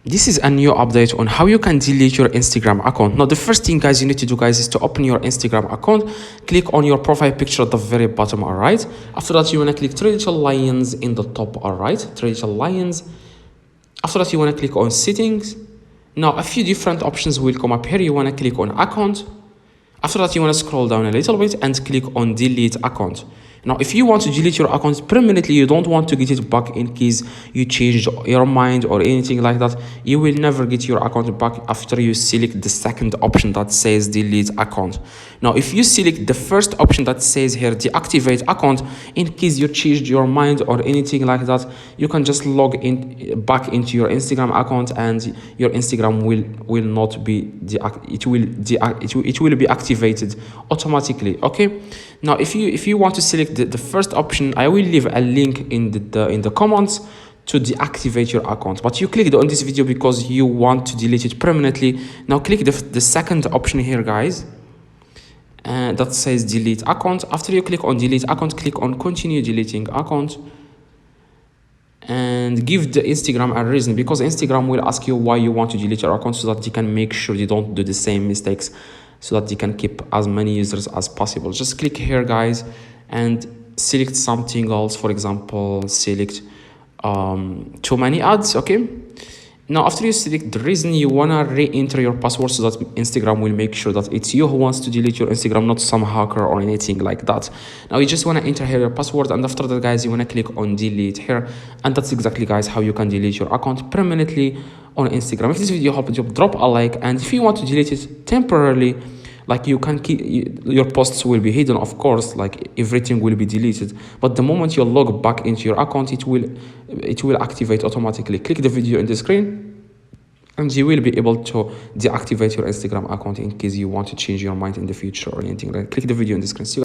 This is a new update on how you can delete your Instagram account. Now, the first thing, guys, you need to do, guys, is to open your Instagram account. Click on your profile picture at the very bottom, all right? After that, you want to click three little lions in the top, all right? Three little lions. After that, you want to click on settings. Now, a few different options will come up here. You want to click on account. After that, you want to scroll down a little bit and click on delete account. Now, if you want to delete your account permanently, you don't want to get it back in case you changed your mind or anything like that, you will never get your account back after you select the second option that says delete account. Now, if you select the first option that says here deactivate account, in case you changed your mind or anything like that, you can just log in back into your Instagram account and your Instagram will not be it will be activated automatically. Okay, now if you want to select the first option, I will leave a link in the comments to deactivate your account, but you clicked on this video because you want to delete it permanently. Now click the second option here, guys, that says delete account. After you click on delete account, click on continue deleting account and give the Instagram a reason, because Instagram will ask you why you want to delete your account, so that you can make sure you don't do the same mistakes, so that you can keep as many users as possible. Just click here, guys, and select something else. For example, select too many ads. Okay, now after you select the reason, you want to re-enter your password, so that Instagram will make sure that it's you who wants to delete your Instagram, not some hacker or anything like that. Now you just want to enter here your password, and after that, guys, you want to click on delete here, and that's exactly, guys, how you can delete your account permanently on Instagram. If this video helped you, drop a like, and if you want to delete it temporarily, like, you can keep your posts will be hidden, of course, like everything will be deleted, but the moment you log back into your account, it will activate automatically. Click the video in the screen and you will be able to deactivate your Instagram account in case you want to change your mind in the future or anything. Like, click the video in the screen. See you.